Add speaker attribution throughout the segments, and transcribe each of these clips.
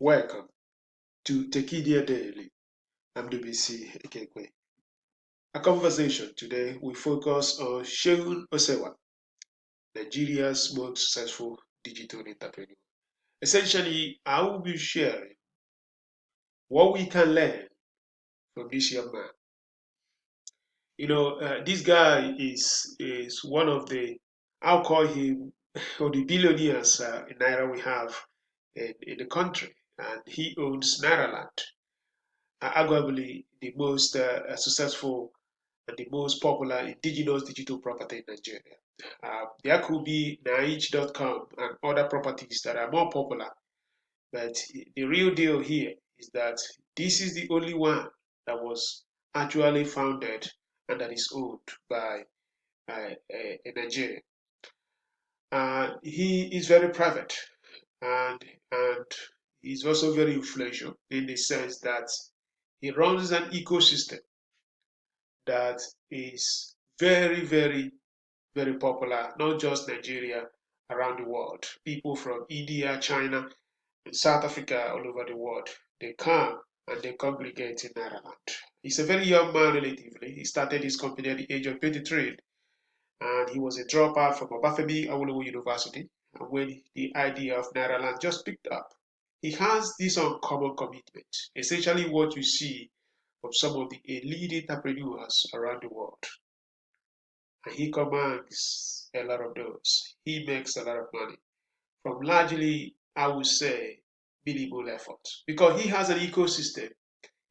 Speaker 1: Welcome to Tekedia Daily. I'm Ndubuisi, Ekekwe. Our conversation today will focus on Seun Osewa, Nigeria's most successful digital entrepreneur. Essentially, I will be sharing what we can learn from this young man. This guy is one of the, I'll call him, or the billionaires in Naira we have in the country, and he owns Nairaland, arguably the most successful and the most popular indigenous digital property in Nigeria. There could be Naij.com and other properties that are more popular, but the real deal here is that this is the only one that was actually founded and that is owned by a Nigerian. He is very private and he's also very influential in the sense that he runs an ecosystem that is very, very, very popular, not just Nigeria, around the world. People from India, China, and South Africa, all over the world, they come and they congregate in Ireland. He's a very young man relatively. He started his company at the age of 23, and he was a dropout from Obafemi Awolowo University. And when the idea of Nairaland just picked up, he has this uncommon commitment, essentially what you see from some of the elite entrepreneurs around the world. And he commands a lot of those. He makes a lot of money from largely, I would say, minimal effort. Because he has an ecosystem,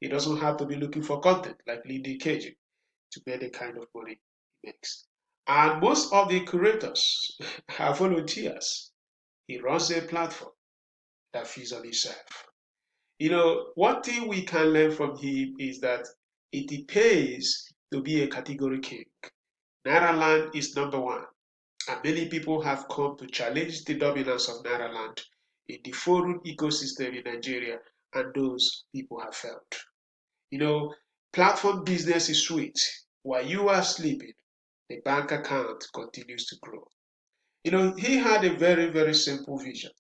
Speaker 1: he doesn't have to be looking for content like Lindy Cage to make the kind of money he makes. And most of the curators are volunteers. He runs a platform that feeds on himself. One thing we can learn from him is that it pays to be a category king. Nairaland is number one, and many people have come to challenge the dominance of Nairaland in the foreign ecosystem in Nigeria, and those people have failed. You know, Platform business is sweet. While you are sleeping, the bank account continues to grow. He had a very, very simple vision,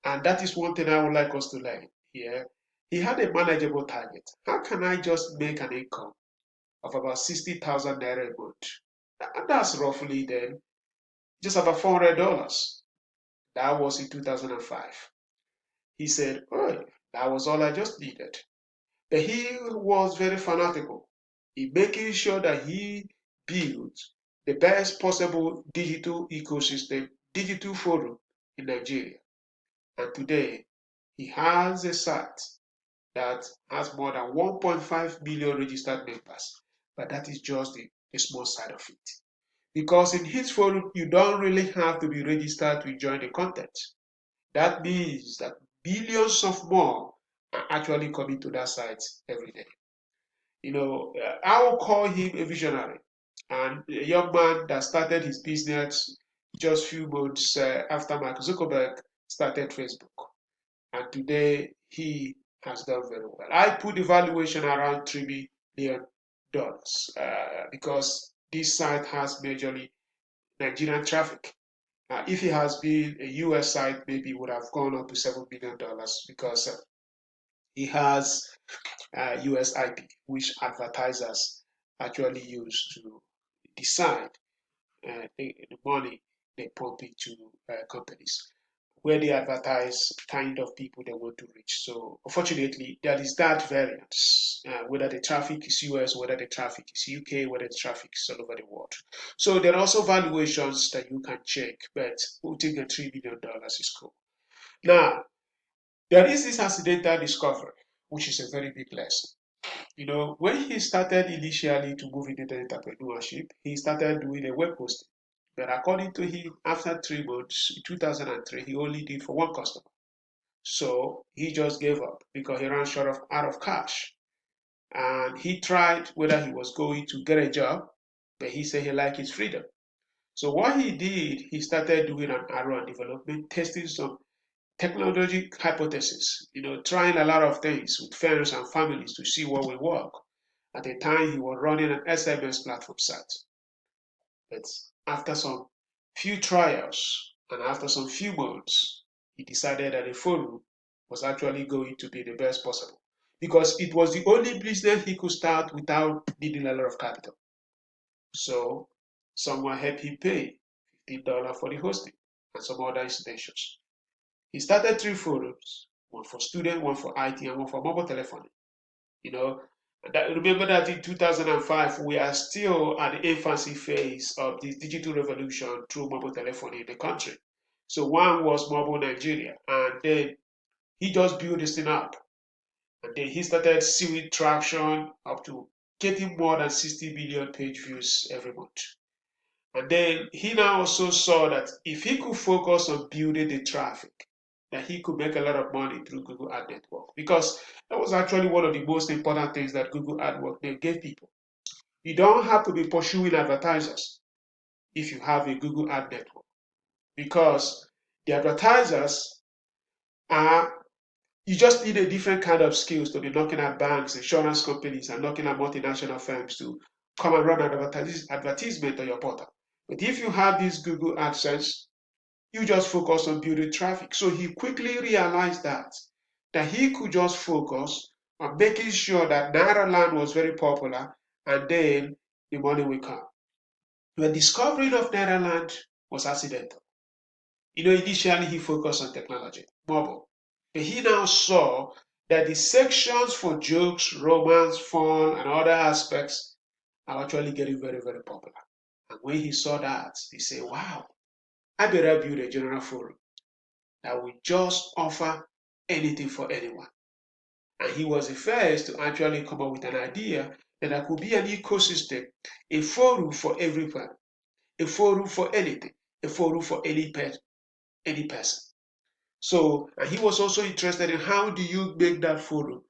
Speaker 1: and that is one thing I would like us to learn here. He had a manageable target. How can I just make an income of about 60,000 naira a month? And that's roughly then just about $400. That was in 2005. He said, oh, that was all I just needed. But he was very fanatical in making sure that he built the best possible digital ecosystem, digital forum in Nigeria. And today, he has a site that has more than 1.5 million registered members. But that is just the small side of it. Because in his forum, you don't really have to be registered to join the content. That means that billions of more are actually coming to that site every day. I will call him a visionary and a young man that started his business just few months after Mark Zuckerberg started Facebook. And today he has done very well. I put the valuation around $3 billion because this site has majorly Nigerian traffic. If it has been a US site, maybe it would have gone up to $7 billion because it has US IP, which advertisers actually use to decide the money they pump into companies, where they advertise kind of people they want to reach. So unfortunately, there is that variance, whether the traffic is US, whether the traffic is UK, whether the traffic is all over the world. So there are also valuations that you can check, but putting a $3 billion is cool. Now, there is this accidental discovery, which is a very big lesson. When he started initially to move into entrepreneurship, he started doing a web hosting. But according to him, after 3 months, in 2003, he only did for one customer. So he just gave up because he ran short of out of cash. And he tried whether he was going to get a job, but he said he liked his freedom. So what he did, he started doing an R&D development, testing some technology hypothesis, trying a lot of things with friends and families to see what will work. At the time, he was running an SMS platform site. But after some few trials and after some few months, he decided that a forum was actually going to be the best possible because it was the only business he could start without needing a lot of capital. So someone helped him pay $15 for the hosting and some other installations. He started three forums, one for students, one for IT, and one for mobile telephony. You know, remember that in 2005, we are still at the infancy phase of the digital revolution through mobile telephony in the country. So one was Mobile Nigeria, and then he just built this thing up. And then he started seeing traction up to getting more than 60 million page views every month. And then he now also saw that if he could focus on building the traffic, that he could make a lot of money through Google Ad Network. Because that was actually one of the most important things that Google Ad Network gave people. You don't have to be pursuing advertisers if you have a Google Ad Network. Because the advertisers are, you just need a different kind of skills to be knocking at banks, insurance companies, and knocking at multinational firms to come and run an advertisement on your portal. But if you have this Google AdSense, you just focus on building traffic. So he quickly realized that he could just focus on making sure that Naira Land was very popular, and then the money will come. The discovery of Naira Land was accidental. Initially he focused on technology, mobile. But he now saw that the sections for jokes, romance, fun, and other aspects are actually getting very, very popular. And when he saw that, he said, wow, I better build a general forum that will just offer anything for anyone. And he was the first to actually come up with an idea that there could be an ecosystem, a forum for everyone, a forum for anything, a forum for any person. So, and he was also interested in how do you make that forum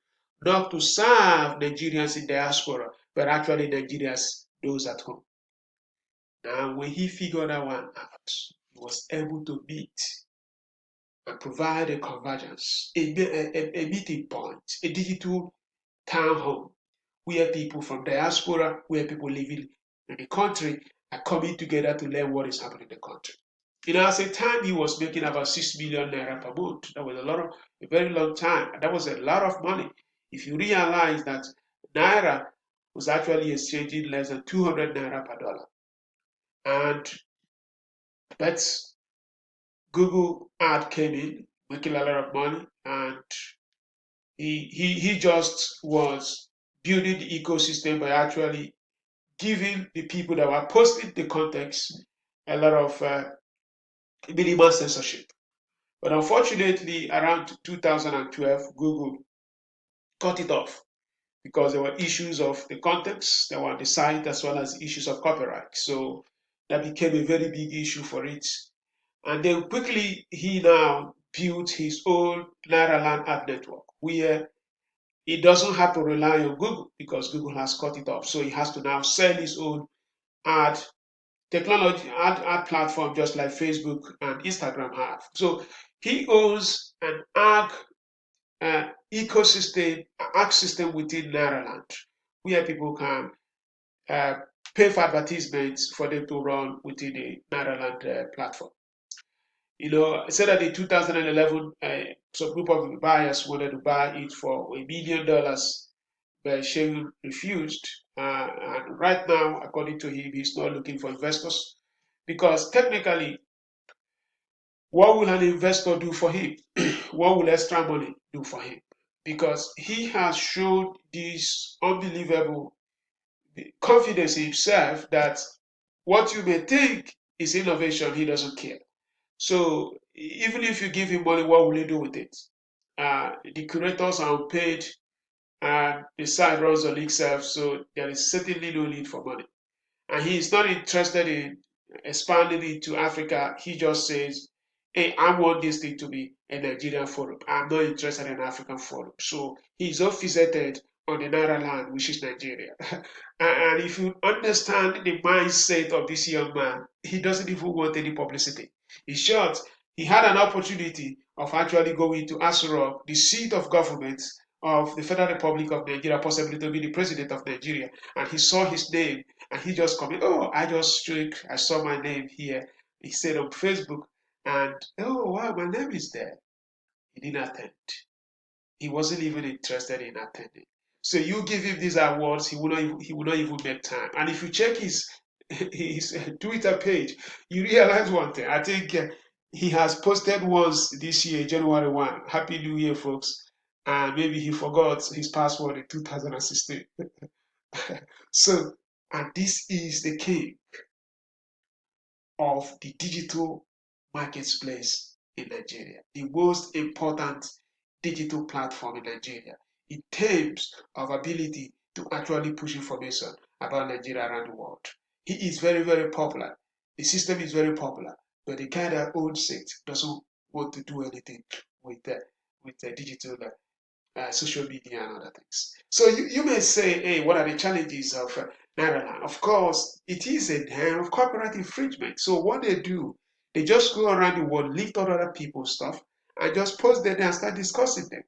Speaker 1: not to serve Nigerians in diaspora, but actually Nigerians, those at home. Now, when he figured that one out, he was able to meet and provide a convergence, a meeting point, a digital town hall where people from diaspora, where people living in the country are coming together to learn what is happening in the country. As a time he was making about 6 million naira per month. That was a very long time. And that was a lot of money. If you realize that naira was actually exchanging less than 200 naira per dollar. And that's Google ad came in, making a lot of money, and he just was building the ecosystem by actually giving the people that were posting the context a lot of minimal censorship. But unfortunately, around 2012, Google cut it off because there were issues of the context that were on the site as well as issues of copyright. So that became a very big issue for it. And then quickly, he now built his own Nairaland ad network where he doesn't have to rely on Google because Google has cut it off. So he has to now sell his own ad ad platform just like Facebook and Instagram have. So he owns an ecosystem, arc system within Nairaland where people can uh, pay for advertisements for them to run within the Nairaland platform. I said that in 2011, some group of buyers wanted to buy it for $1 million, but Seun refused. And right now, according to him, he's not looking for investors because technically, what will an investor do for him? What will extra money do for him? Because he has shown this unbelievable confidence in himself that what you may think is innovation, he doesn't care. So even if you give him money, what will he do with it? The curators are unpaid and the site runs on itself, so there is certainly no need for money. And he is not interested in expanding into Africa. He just says, hey, I want this thing to be a Nigerian forum. I'm not interested in African forum. So he's off visited on the Naira land, which is Nigeria. And if you understand the mindset of this young man, he doesn't even want any publicity. In short, he had an opportunity of actually going to Asurok, the seat of government of the Federal Republic of Nigeria, possibly to be the president of Nigeria. And he saw his name and he just commented, oh, I saw my name here. He said on Facebook, and oh, wow, my name is there. He didn't attend. he wasn't even interested in attending. So you give him these awards, he will not even make time. And if you check his Twitter page, you realize one thing. I think he has posted once this year, January 1. Happy New Year, folks. And maybe he forgot his password in 2016. So, and this is the king of the digital marketplace in Nigeria, the most important digital platform in Nigeria in terms of ability to actually push information about Nigeria around the world. He is very, very popular. The system is very popular, but the guy that owns it doesn't want to do anything with the digital social media and other things. So you may say, hey, what are the challenges of Netherlands? Of course, it is a kind of copyright infringement. So what they do, they just go around the world, lift all other people's stuff, and just post them there and start discussing them.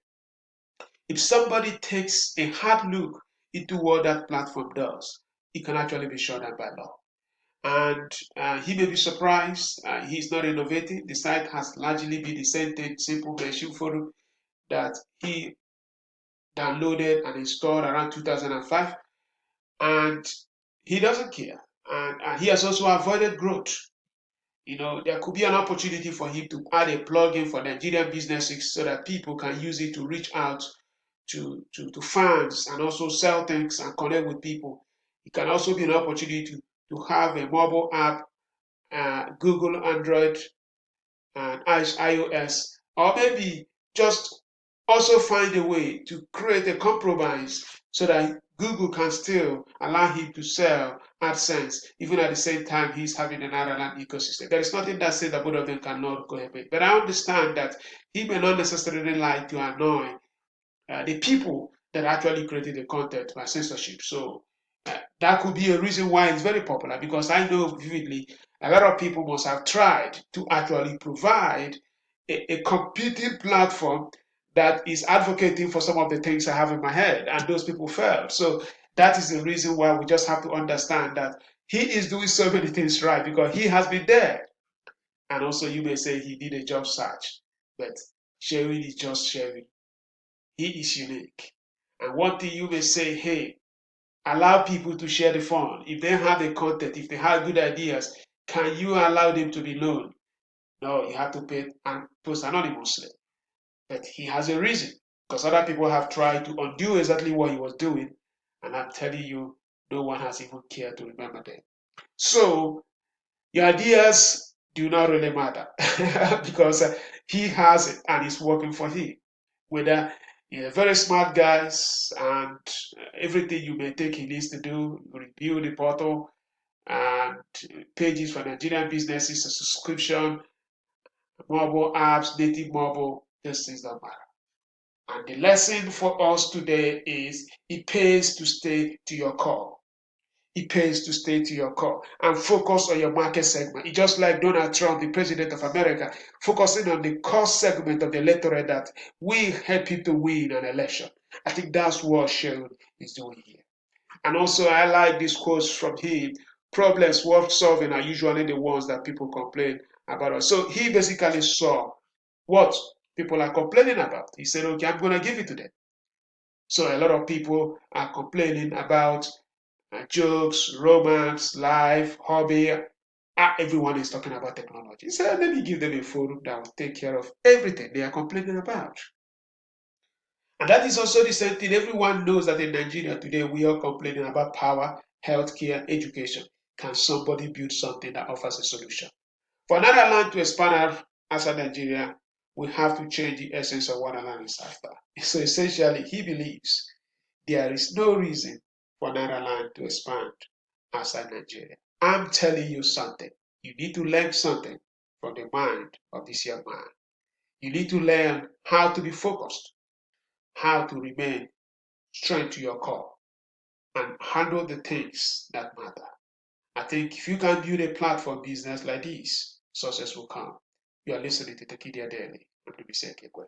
Speaker 1: If somebody takes a hard look into what that platform does, it can actually be shut down by law. And he may be surprised. He's not innovating. The site has largely been the same thing, simple machine forum that he downloaded and installed around 2005, and he doesn't care. And he has also avoided growth. There could be an opportunity for him to add a plugin for Nigerian businesses so that people can use it to reach out to fans and also sell things and connect with people. It can also be an opportunity to have a mobile app, Google Android and iOS, or maybe just also find a way to create a compromise so that Google can still allow him to sell AdSense, even at the same time he's having an Ireland ecosystem. There is nothing that says that both of them cannot cohabit. But I understand that he may not necessarily like to annoy the people that actually created the content by censorship. So that could be a reason why it's very popular, because I know vividly a lot of people must have tried to actually provide a competing platform that is advocating for some of the things I have in my head, and those people failed. So that is the reason why we just have to understand that he is doing so many things right because he has been there. And also, you may say he did a job search, but sharing is just sharing. He is unique. And one thing you may say, hey, allow people to share the fun. If they have the content, if they have good ideas, can you allow them to be known? No, you have to pay and post anonymously. But he has a reason, because other people have tried to undo exactly what he was doing, and I'm telling you, no one has even cared to remember them. So your ideas do not really matter because he has it and it's working for him. Whether you're very smart guys and everything you may think he needs to do, review the portal and pages for Nigerian businesses, a subscription, mobile apps, native mobile, these things don't matter. And the lesson for us today is it pays to stay to your core. It pays to stay to your core and focus on your market segment. It's just like Donald Trump, the president of America, focusing on the core segment of the electorate that will help him to win an election. I think that's what Seun is doing here. And also, I like these quotes from him. Problems worth solving are usually the ones that people complain about. So he basically saw what people are complaining about. He said, okay, I'm going to give it to them. So a lot of people are complaining about jokes, romance, life, hobby. Everyone is talking about technology. So let me give them a forum that will take care of everything they are complaining about. And that is also the same thing. Everyone knows that in Nigeria today, we are complaining about power, healthcare, education. Can somebody build something that offers a solution? For another land to expand outside Nigeria, we have to change the essence of what a land is after. So essentially, he believes there is no reason for Netherlands to expand outside Nigeria. I'm telling you something. You need to learn something from the mind of this young man. You need to learn how to be focused, how to remain straight to your core, and handle the things that matter. I think if you can build a platform business like this, success will come. You are listening to Tekedia Daily. I'm Ndubuisi Ekekwe.